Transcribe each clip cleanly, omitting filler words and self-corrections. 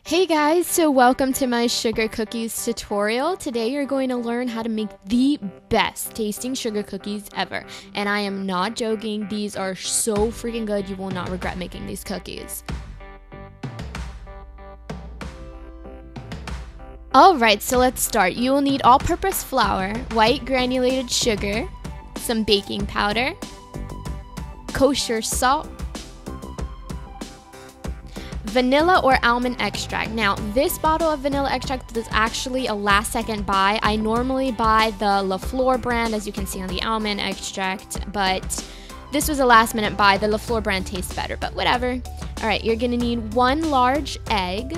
Hey guys, so welcome to my sugar cookies tutorial. Today you're going to learn how to make the best tasting sugar cookies ever. And I am not joking, these are so freaking good, you will not regret making these cookies. Alright, so let's start. You will need all-purpose flour, white granulated sugar, some baking powder, kosher salt, vanilla or almond extract. Now, this bottle of vanilla extract is actually a last second buy. I normally buy the La Flor brand, as you can see on the almond extract, but this was a last minute buy. The La Flor brand tastes better, but whatever. All right, you're gonna need 1 large egg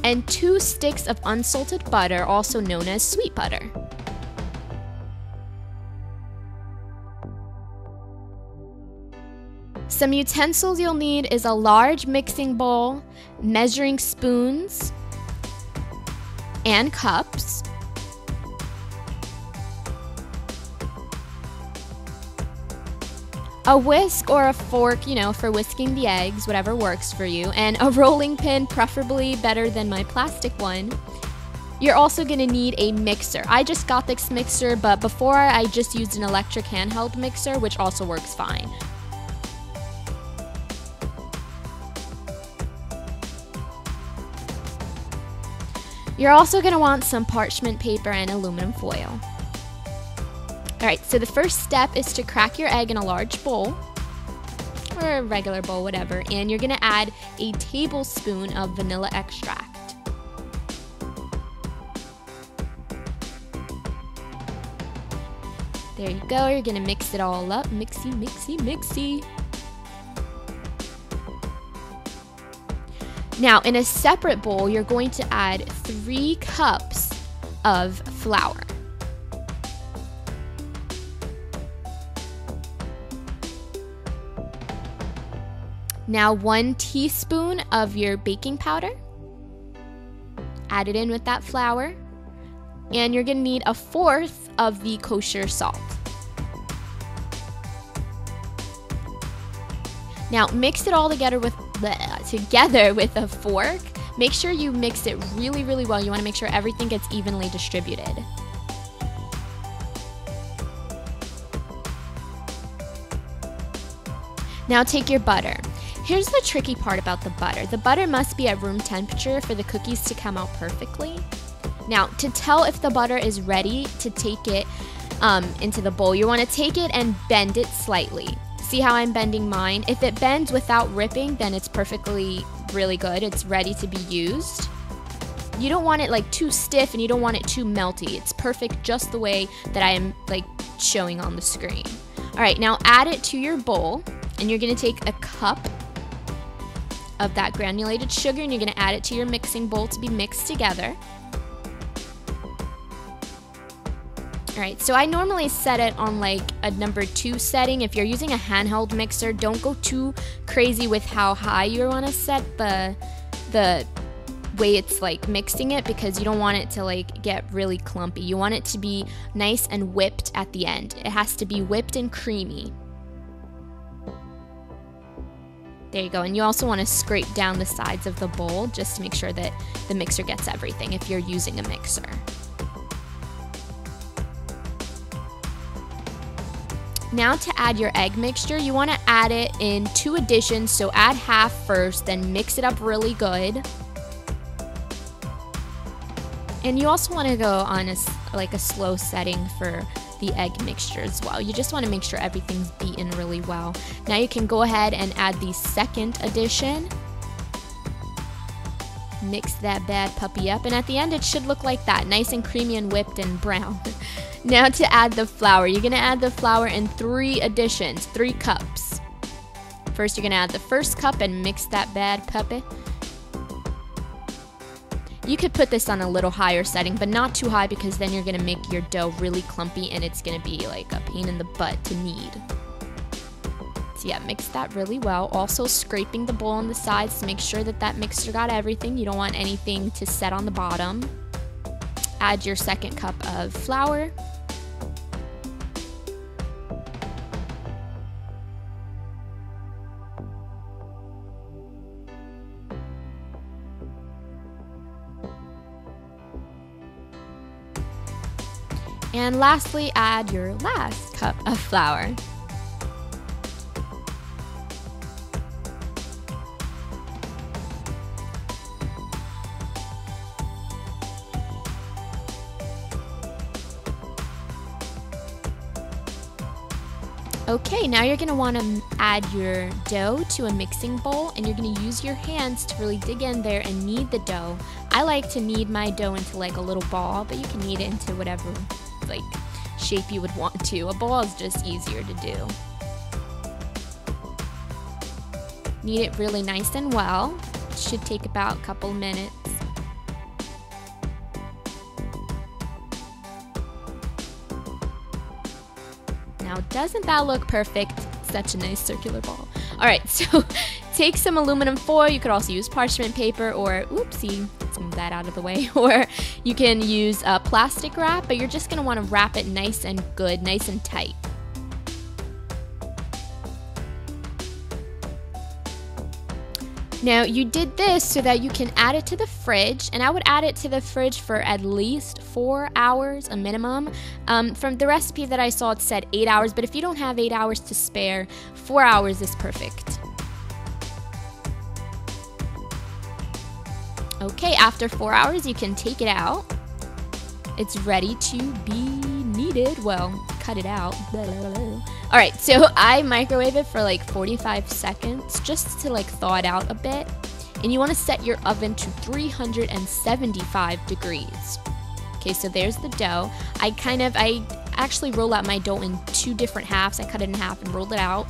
and 2 sticks of unsalted butter, also known as sweet butter. Some utensils you'll need is a large mixing bowl, measuring spoons, and cups. A whisk or a fork, for whisking the eggs, whatever works for you, and a rolling pin, preferably better than my plastic one. You're also gonna need a mixer. I just got this mixer, but before I just used an electric handheld mixer, which also works fine. You're also going to want some parchment paper and aluminum foil. Alright, so the first step is to crack your egg in a large bowl, or a regular bowl, whatever, and you're going to add a tablespoon of vanilla extract. There you go, you're going to mix it all up, mixy, mixy, mixy. Now, in a separate bowl, you're going to add 3 cups of flour. Now, 1 teaspoon of your baking powder. Add it in with that flour. And you're going to need 1/4 of the kosher salt. Now, mix it all together with a fork. Make sure you mix it really, really well. You want to make sure everything gets evenly distributed. Now take your butter. Here's the tricky part about the butter. The butter must be at room temperature for the cookies to come out perfectly. Now, to tell if the butter is ready to take it into the bowl, you want to take it and bend it slightly. See how I'm bending mine? If it bends without ripping, then it's perfectly really good. It's ready to be used. You don't want it like too stiff and you don't want it too melty. It's perfect just the way that I am like showing on the screen. All right, now add it to your bowl and you're gonna take a cup of that granulated sugar and you're gonna add it to your mixing bowl to be mixed together. Alright, so I normally set it on like a number 2 setting. If you're using a handheld mixer, don't go too crazy with how high you want to set the way it's like mixing it, because you don't want it to like get really clumpy. You want it to be nice and whipped at the end. It has to be whipped and creamy. There you go, and you also want to scrape down the sides of the bowl just to make sure that the mixer gets everything if you're using a mixer. Now to add your egg mixture, you want to add it in 2 additions, so add half first, then mix it up really good. And you also want to go on a slow setting for the egg mixture as well. You just want to make sure everything's beaten really well. Now you can go ahead and add the second addition. Mix that bad puppy up, and at the end it should look like that, nice and creamy and whipped and brown. Now to add the flour, you're gonna add the flour in 3 additions, 3 cups. First you're gonna add the first cup and mix that bad puppy. You could put this on a little higher setting, but not too high, because then you're gonna make your dough really clumpy and it's gonna be like a pain in the butt to knead. So yeah, mix that really well. Also scraping the bowl on the sides to make sure that that mixture got everything. You don't want anything to set on the bottom. Add your second cup of flour. And lastly, add your last cup of flour. Okay, now you're gonna wanna add your dough to a mixing bowl, and you're gonna use your hands to really dig in there and knead the dough. I like to knead my dough into like a little ball, but you can knead it into whatever like shape you would want to. A ball is just easier to do. Knead it really nice and well. It should take about a couple minutes. Now, doesn't that look perfect? Such a nice circular ball. All right, so take some aluminum foil. You could also use parchment paper or, oopsie, let's move that out of the way. Or you can use plastic wrap, but you're just gonna wanna wrap it nice and good, nice and tight. Now, you did this so that you can add it to the fridge, and I would add it to the fridge for at least 4 hours, a minimum. From the recipe that I saw, it said 8 hours, but if you don't have 8 hours to spare, 4 hours is perfect. Okay, after 4 hours, you can take it out. It's ready to be kneaded. Well, cut it out. All right, so I microwave it for like 45 seconds just to like thaw it out a bit. And you want to set your oven to 375 degrees. Okay, so there's the dough. I actually roll out my dough in 2 different halves. I cut it in half and rolled it out.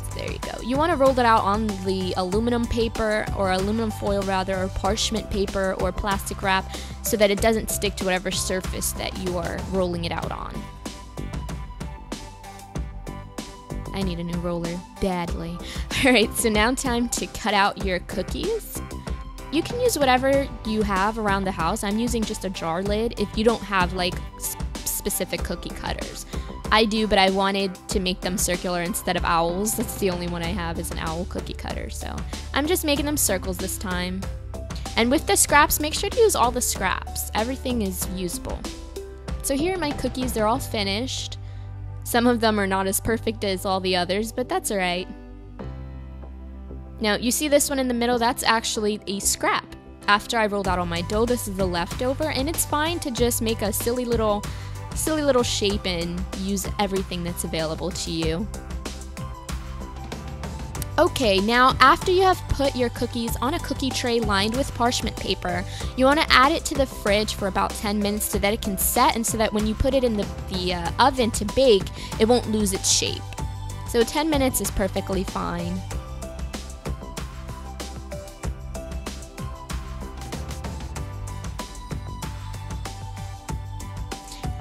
So there you go. You want to roll it out on the aluminum paper, or aluminum foil rather, or parchment paper or plastic wrap, so that it doesn't stick to whatever surface that you are rolling it out on. I need a new roller badly. All right, so now time to cut out your cookies. You can use whatever you have around the house. I'm using just a jar lid if you don't have like specific cookie cutters. I do, but I wanted to make them circular instead of owls. That's the only one I have is an owl cookie cutter. So I'm just making them circles this time. And with the scraps, make sure to use all the scraps. Everything is usable. So here are my cookies. They're all finished. Some of them are not as perfect as all the others, but that's all right. Now, you see this one in the middle? That's actually a scrap. After I rolled out all my dough, this is the leftover, and it's fine to just make a silly little shape and use everything that's available to you. Okay, now after you have put your cookies on a cookie tray lined with parchment paper, you want to add it to the fridge for about 10 minutes so that it can set, and so that when you put it in the oven to bake, it won't lose its shape. So 10 minutes is perfectly fine.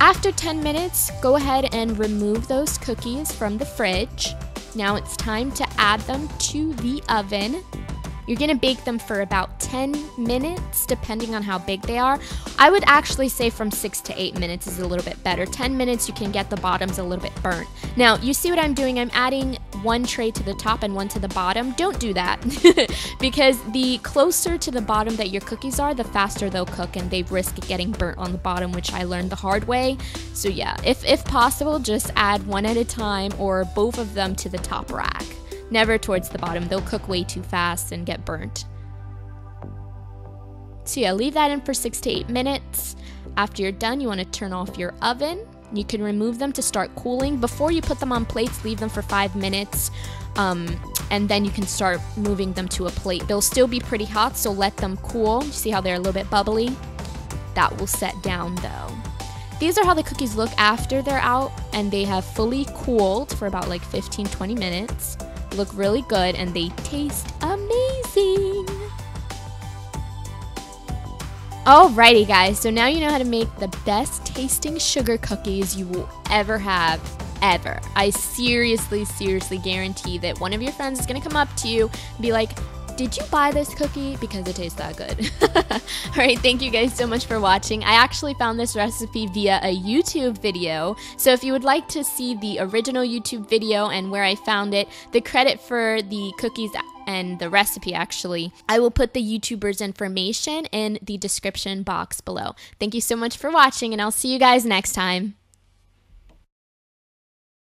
After 10 minutes, go ahead and remove those cookies from the fridge. Now it's time to add them to the oven. You're gonna bake them for about 10 minutes, depending on how big they are. I would actually say from 6 to 8 minutes is a little bit better. 10 minutes, you can get the bottoms a little bit burnt. Now, you see what I'm doing? I'm adding one tray to the top and one to the bottom. Don't do that, because the closer to the bottom that your cookies are, the faster they'll cook, and they risk getting burnt on the bottom, which I learned the hard way. So yeah, if possible, just add one at a time, or both of them to the top rack. Never towards the bottom. They'll cook way too fast and get burnt. So yeah, leave that in for 6 to 8 minutes. After you're done, you want to turn off your oven. You can remove them to start cooling. Before you put them on plates, leave them for 5 minutes. And then you can start moving them to a plate. They'll still be pretty hot, so let them cool. You see how they're a little bit bubbly? That will set down though. These are how the cookies look after they're out and they have fully cooled for about like 15-20 minutes. Look really good and they taste amazing. Alrighty guys, so now you know how to make the best tasting sugar cookies you will ever have, ever. I seriously guarantee that one of your friends is gonna come up to you and be like, did you buy this cookie? Because it tastes that good. Alright, thank you guys so much for watching. I actually found this recipe via a YouTube video. So if you would like to see the original YouTube video and where I found it, the credit for the cookies and the recipe actually, I will put the YouTuber's information in the description box below. Thank you so much for watching, and I'll see you guys next time.